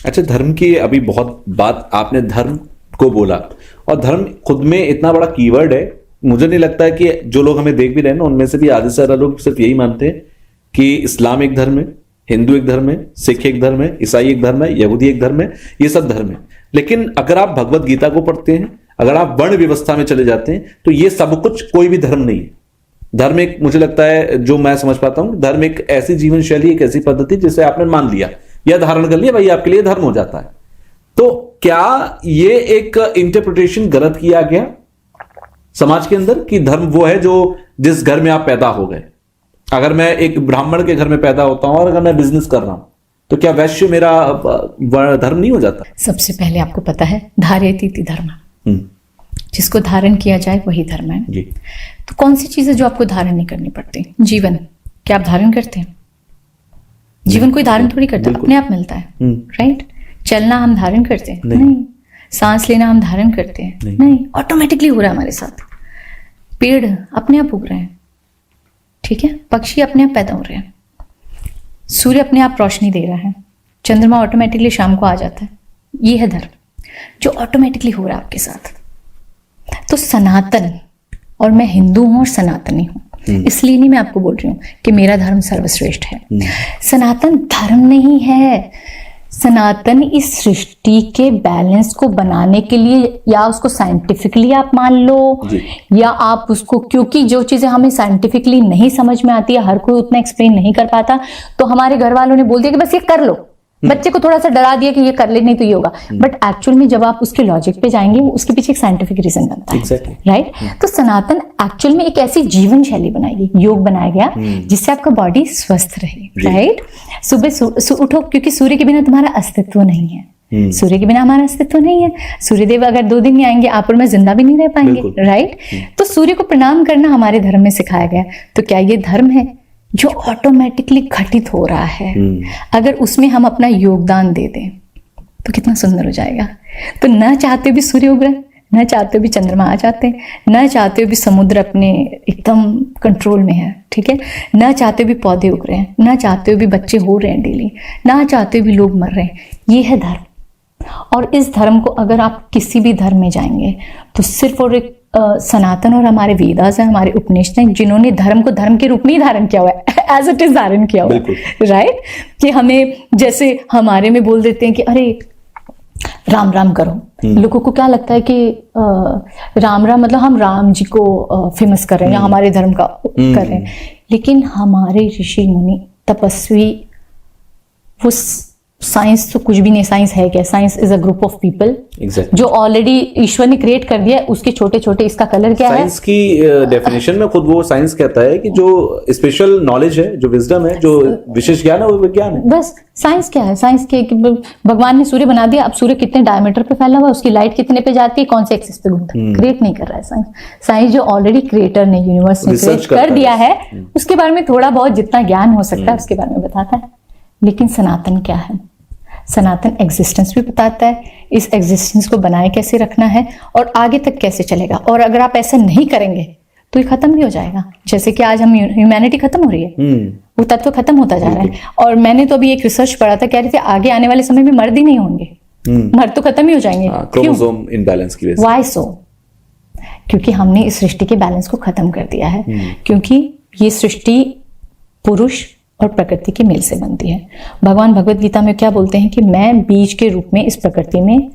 अच्छा, धर्म की अभी बहुत बात आपने धर्म को बोला, और धर्म खुद में इतना बड़ा कीवर्ड है, मुझे नहीं लगता है कि जो लोग हमें देख भी रहे हैं ना उनमें से भी आधे से ज्यादा लोग सिर्फ यही मानते हैं कि इस्लाम एक धर्म है, हिंदू एक धर्म है, सिख एक धर्म है, ईसाई एक धर्म है, यहूदी एक धर्म है, ये सब धर्म है। लेकिन अगर आप भगवत गीता को पढ़ते हैं, अगर आप वर्ण व्यवस्था में चले जाते हैं, तो ये सब कुछ कोई भी धर्म नहीं है। धर्म एक, मुझे लगता है जो मैं समझ पाता हूं, धर्म एक ऐसी जीवन शैली, एक ऐसी पद्धति जिसे आपने मान लिया या धारण कर लिया, भाई आपके लिए धर्म हो जाता है। तो क्या ये एक इंटरप्रिटेशन गलत किया गया समाज के अंदर कि धर्म वो है जो जिस घर में आप पैदा हो गए? अगर मैं एक ब्राह्मण के घर में पैदा होता हूं और अगर मैं बिजनेस कर रहा हूं, तो क्या वैश्य मेरा धर्म नहीं हो जाता? सबसे पहले आपको पता है धारयतीति धर्म, जिसको धारण किया जाए वही धर्म है जी। तो कौन सी चीजें जो आपको धारण नहीं करनी पड़ती? जीवन क्या आप धारण करते हैं? जीवन कोई धारण थोड़ी करता, अपने आप मिलता है, राइट? चलना हम धारण करते हैं? नहीं। सांस लेना हम धारण करते हैं? नहीं। ऑटोमेटिकली हो रहा है हमारे साथ। पेड़ अपने आप उग रहे हैं, ठीक है, पक्षी अपने आप पैदा हो रहे हैं, सूर्य अपने आप रोशनी दे रहा है, चंद्रमा ऑटोमेटिकली शाम को आ जाता है। ये है धर्म जो ऑटोमेटिकली हो रहा है आपके साथ। तो सनातन, और मैं हिंदू हूं और सनातनी हूं, इसलिए नहीं मैं आपको बोल रही हूं कि मेरा धर्म सर्वश्रेष्ठ है। सनातन धर्म नहीं है। सनातन इस सृष्टि के बैलेंस को बनाने के लिए, या उसको साइंटिफिकली आप मान लो, या आप उसको, क्योंकि जो चीजें हमें साइंटिफिकली नहीं समझ में आती है, हर कोई उतना एक्सप्लेन नहीं कर पाता, तो हमारे घर वालों ने बोल दिया कि बस ये कर लो, बच्चे को थोड़ा सा डरा दिया कि ये कर ले, नहीं तो ये होगा। बट एक्चुअल में जब आप उसके लॉजिक पे जाएंगे, उसके पीछे एक साइंटिफिक रीजन बनता है, राइट? तो सनातन एक्चुअल में एक ऐसी जीवन शैली बनाई, योग बनाया गया जिससे आपका बॉडी स्वस्थ रहे, राइट? सुबह उठो, क्योंकि सूर्य के बिना तुम्हारा अस्तित्व नहीं है। सूर्य के बिना हमारा अस्तित्व नहीं है। सूर्यदेव अगर 2 दिन नहीं आएंगे, आप और मैं जिंदा भी नहीं रह पाएंगे, राइट? तो सूर्य को प्रणाम करना हमारे धर्म में सिखाया गया। तो क्या ये धर्म है जो ऑटोमेटिकली घटित हो रहा है? अगर उसमें हम अपना योगदान दे दें तो कितना सुंदर हो जाएगा। तो न चाहते भी सूर्य उग रहे हैं, न चाहते भी चंद्रमा आ जाते हैं, न चाहते भी समुद्र अपने एकदम कंट्रोल में है, ठीक है, न चाहते भी पौधे उग रहे हैं, न चाहते भी बच्चे हो रहे हैं डेली, न चाहते भी लोग मर रहे हैं। ये है धर्म। और इस धर्म को अगर आप किसी भी धर्म में जाएंगे तो सिर्फ और एक सनातन और हमारे वेदास है, हमारे उपनिषद हैं, जिन्होंने धर्म को धर्म के रूप में ही धारण किया हुआ है, एज इट इज धारण किया हुआ है, राइट? कि हमें, जैसे हमारे में बोल देते हैं कि अरे राम राम करो। लोगों को क्या लगता है कि राम राम मतलब हम राम जी को फेमस कर रहे हैं या हमारे धर्म का कर रहे हैं। लेकिन हमारे ऋषि मुनि तपस्वी, वो साइंस तो कुछ भी नहीं, साइंस है क्या? Science is a group of people जो ऑलरेडी ईश्वर ने क्रिएट कर दिया है, उसके छोटे छोटे, इसका कलर क्या है? साइंस की डेफिनेशन में खुद वो साइंस कहता है कि जो स्पेशल नॉलेज है, जो विजडम है, जो विशेष ज्ञान है, वो विज्ञान है। बस साइंस क्या है? साइंस के भगवान ने सूर्य बना दिया, अब सूर्य कितने डायमीटर पे फैला हुआ है, उसकी लाइट कितने पे जाती है, कौन से एक्सिस पे घूमता है, क्रिएट नहीं कर रहा है साइंस। साइंस जो ऑलरेडी क्रिएटर ने, यूनिवर्स ने क्रिएट कर दिया है, उसके बारे में थोड़ा बहुत जितना ज्ञान हो सकता है उसके बारे में बताता है। लेकिन सनातन क्या है? सनातन एग्जिस्टेंस भी बताता है, इस एग्जिस्टेंस को बनाए कैसे रखना है और आगे तक कैसे चलेगा। और अगर आप ऐसा नहीं करेंगे तो ये खत्म भी हो जाएगा। जैसे कि आज हम ह्यूमैनिटी खत्म हो रही है, वो तत्व खत्म होता जा रहा है। और मैंने तो अभी एक रिसर्च पढ़ा था, कह रहे थे आगे आने वाले समय में मर्द ही नहीं होंगे, मर्द तो खत्म ही हो जाएंगे। क्रोमोसोम इम्बैलेंस की वजह से। Why so? क्योंकि हमने इस सृष्टि के बैलेंस को खत्म कर दिया है। क्योंकि ये सृष्टि पुरुष और प्रकृति के मेल से बनती है। भगवान भगवत गीता में क्या बोलते हैं कि मैं बीज के रूप में इस प्रकृति में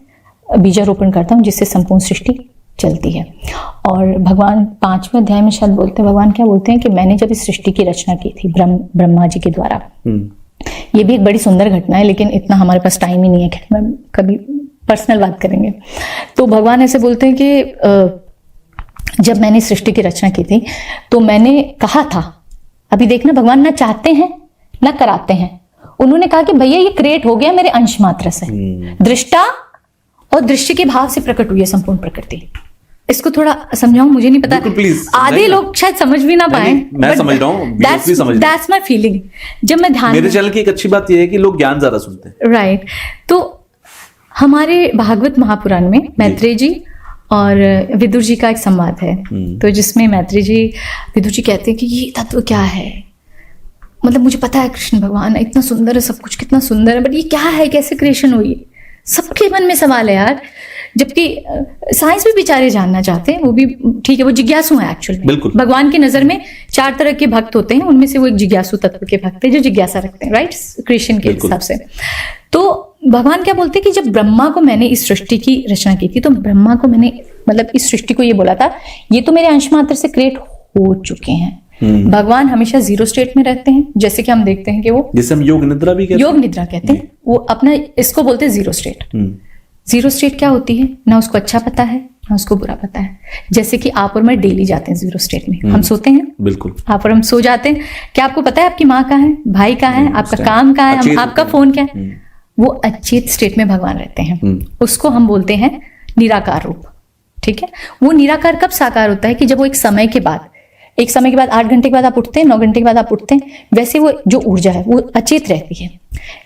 बीजारोपण करता हूँ जिससे संपूर्ण सृष्टि चलती है। और भगवान 5वें अध्याय में शायद बोलते हैं, भगवान क्या बोलते हैं कि मैंने जब इस सृष्टि की रचना की थी ब्रह्मा जी के द्वारा, ये भी एक बड़ी सुंदर घटना है, लेकिन इतना हमारे पास टाइम ही नहीं है कि मैं कभी पर्सनल बात करेंगे। तो भगवान ऐसे बोलते हैं कि जब मैंने सृष्टि की रचना की थी तो मैंने कहा था, अभी देखना भगवान ना चाहते हैं ना कराते हैं, उन्होंने कहा कि भैया ये क्रिएट हो गया मेरे अंश मात्र से, दृष्टा और दृश्य के भाव से प्रकट हुई है संपूर्ण प्रकृति। इसको थोड़ा समझाऊं, मुझे नहीं पता, आधे लोग शायद समझ भी ना पाए। मैं समझ रहा हूँ, दैट्स माय फीलिंग। जब मैं ध्यान, मेरे चैनल की एक अच्छी बात यह है कि लोग ज्ञान ज्यादा सुनते हैं, राइट? तो हमारे भागवत महापुराण में मैत्रेय जी और विदुर जी का एक संवाद है, तो जिसमें मैत्रेय जी विदुर जी कहते हैं कि ये तत्व क्या है, मतलब मुझे पता है कृष्ण भगवान है, इतना सुंदर है, सब कुछ कितना सुंदर है, बट ये क्या है, कैसे क्रिएशन हुई है? सबके मन में सवाल है यार। जबकि साइंस भी बेचारे जानना चाहते हैं, वो भी ठीक है, वो जिज्ञासु है एक्चुअली। बिल्कुल। भगवान की नजर में 4 तरह के भक्त होते हैं, उनमें से वो एक जिज्ञासु तत्व के भक्त है जो जिज्ञासा रखते हैं, राइट, क्रिएशन के हिसाब से। तो भगवान क्या बोलते हैं कि जब ब्रह्मा को मैंने इस सृष्टि की रचना की थी, तो ब्रह्मा को मैंने मतलब इस सृष्टि को ये बोला था, ये तो मेरे अंश मात्र से क्रिएट हो चुके हैं। भगवान हमेशा जीरो स्टेट में रहते हैं, जैसे कि हम देखते हैं कि वो, जिसे हम योग निद्रा भी कहते हैं, योग निद्रा कहते हैं, वो अपना इसको बोलते हैं जीरो स्टेट। जीरो स्टेट क्या होती है, ना उसको अच्छा पता है ना उसको बुरा पता है। जैसे कि आप और मैं डेली जाते हैं जीरो स्टेट में, हम सोते हैं, बिल्कुल, आप और हम सो जाते हैं। क्या आपको पता है आपकी माँ कहाँ है, भाई कहाँ है, आपका काम कहाँ है, आपका फोन क्या है? वो अचेत स्टेट में भगवान रहते हैं, उसको हम बोलते हैं निराकार रूप। ठीक है, वो निराकार कब साकार होता है कि जब वो एक समय के बाद 8 घंटे के बाद आप उठते हैं, 9 घंटे के बाद आप उठते हैं, वैसे वो जो ऊर्जा है वो अचेत रहती है।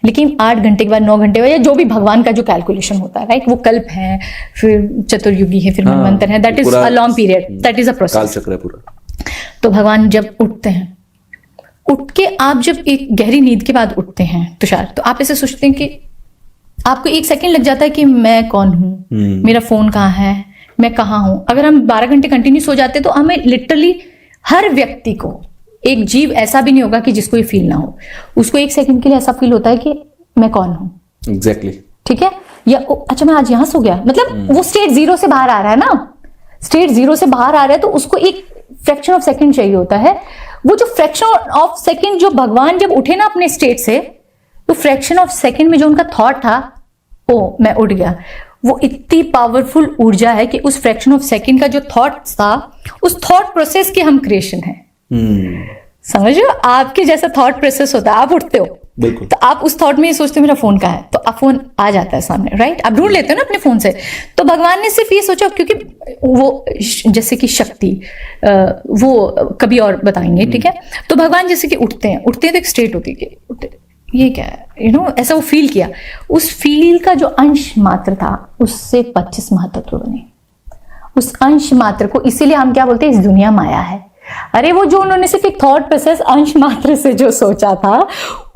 लेकिन 8 घंटे के बाद, 9 घंटे के बाद, या जो भी भगवान का जो कैलकुलेशन होता है, राइट, वो कल्प है, फिर चतुर्युगी है, फिर मनवंतर है, that is a long period, that is a process, काल चक्र है पूरा। तो भगवान जब उठते हैं, उठ के आप जब एक गहरी नींद के बाद उठते हैं तुषार, तो आप ऐसे सोचते हैं कि आपको 1 सेकंड लग जाता है कि मैं कौन हूं, मेरा फोन कहाँ है, मैं कहाँ हूं। अगर हम 12 घंटे कंटिन्यू सो जाते तो हमें लिटरली, हर व्यक्ति को, एक जीव ऐसा भी नहीं होगा कि जिसको ये फील ना हो, उसको 1 सेकंड के लिए ऐसा फील होता है कि मैं कौन हूं। एग्जैक्टली। ठीक है, या अच्छा मैं आज यहां सो गया, मतलब वो स्टेट जीरो से बाहर आ रहा है ना, स्टेट जीरो से बाहर आ रहा है, तो उसको एक फ्रैक्शन ऑफ सेकंड चाहिए होता है। वो जो फ्रैक्शन ऑफ सेकंड, जो भगवान जब उठे ना अपने स्टेट से, तो फ्रैक्शन ऑफ सेकंड में जो उनका थॉट था, ओ मैं उठ गया, वो इतनी पावरफुल ऊर्जा है कि उस फ्रैक्शन ऑफ सेकंड का जो थॉट था, उस थॉट प्रोसेस की हम क्रिएशन है। समझ रहे हो, आपके जैसा थॉट प्रोसेस होता है, आप उठते हो, बिल्कुल, तो आप उस थॉट में ये सोचते हो मेरा फोन कहाँ है, तो आप फोन आ जाता है सामने, राइट, आप ढूंढ लेते हो ना अपने फोन से। तो भगवान ने सिर्फ ये सोचा, क्योंकि वो जैसे कि शक्ति, वो कभी और बताएंगे, ठीक है। तो भगवान जैसे कि उठते हैं तो एक स्टेट होती है कि ये क्या है, ऐसा वो फील किया, उस फील का जो अंश मात्र था उससे 25 महातत्व बने। उस अंश मात्र को, इसीलिए हम क्या बोलते हैं, इस दुनिया माया है। अरे वो जो उन्होंने सिर्फ एक थॉट प्रोसेस अंश मात्र से जो सोचा था,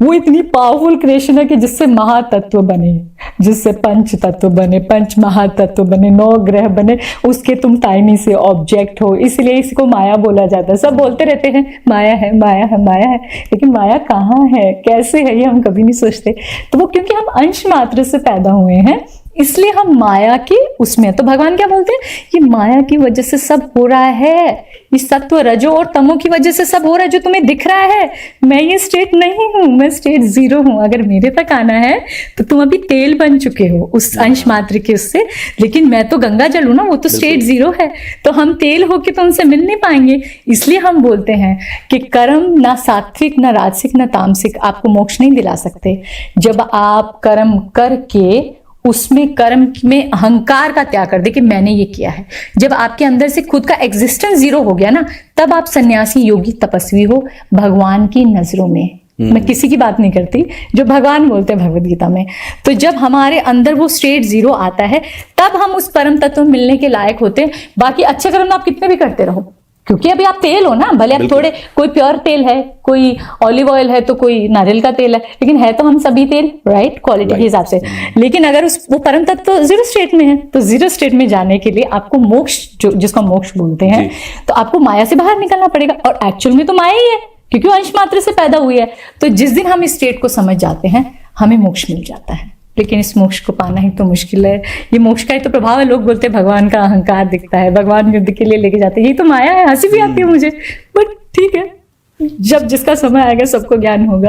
वो इतनी पावरफुल क्रिएशन है कि जिससे महातत्व बने, जिससे पंच तत्व बने, पंच महातत्व बने, 9 ग्रह बने, उसके तुम टाइनी से ऑब्जेक्ट हो। इसलिए इसको माया बोला जाता है। सब बोलते रहते हैं माया है, माया है, माया है, लेकिन माया कहाँ है, कैसे है, ये हम कभी नहीं सोचते। तो वो क्योंकि हम अंश मात्र से पैदा हुए हैं, इसलिए हम माया के उसमें। तो भगवान क्या बोलते हैं, ये माया की वजह से सब हो रहा है, इस सत्व रजो और तमो की वजह से सब हो रहा है जो तुम्हें दिख रहा है। मैं ये स्टेट नहीं हूं, मैं स्टेट जीरो हूं। अगर मेरे तक आना है तो तुम अभी तेल बन चुके हो उस अंश मात्र के उससे, लेकिन मैं तो गंगा जल हूं ना, वो तो स्टेट जीरो है, तो हम तेल होके तो उनसे मिल नहीं पाएंगे। इसलिए हम बोलते हैं कि कर्म ना सात्विक, ना राजसिक, ना तामसिक आपको मोक्ष नहीं दिला सकते। जब आप कर्म करके उसमें कर्म में अहंकार का त्याग कर दे कि मैंने ये किया है, जब आपके अंदर से खुद का एग्जिस्टेंस जीरो हो गया ना, तब आप सन्यासी, योगी, तपस्वी हो भगवान की नजरों में। मैं किसी की बात नहीं करती, जो भगवान बोलते हैं भगवद गीता में। तो जब हमारे अंदर वो स्टेट जीरो आता है, तब हम उस परम तत्व मिलने के लायक होते हैं। बाकी अच्छे कर्म आप कितने भी करते रहो, क्योंकि अभी आप तेल हो ना, भले आप थोड़े, कोई प्योर तेल है, कोई ऑलिव ऑयल है, तो कोई नारियल का तेल है, लेकिन है तो हम सभी तेल, राइट, क्वालिटी के हिसाब से। लेकिन अगर वो परम तत्व जीरो स्टेट में है, तो जीरो स्टेट में जाने के लिए आपको मोक्ष, जिसको मोक्ष बोलते हैं, तो आपको माया से बाहर निकलना पड़ेगा। और एक्चुअल में तो माया ही है, क्योंकि अंश मात्र से पैदा हुई है। तो जिस दिन हम इस स्टेट को समझ जाते हैं, हमें मोक्ष मिल जाता है। लेकिन इस मोक्ष को पाना ही तो मुश्किल है। ये मोक्ष का ही तो प्रभाव है। लोग बोलते हैं भगवान का अहंकार दिखता है, भगवान युद्ध के लिए लेके जाते हैं, ये तो माया है। हंसी भी आती है मुझे, बट ठीक है, जब जिसका समय आएगा सबको ज्ञान होगा।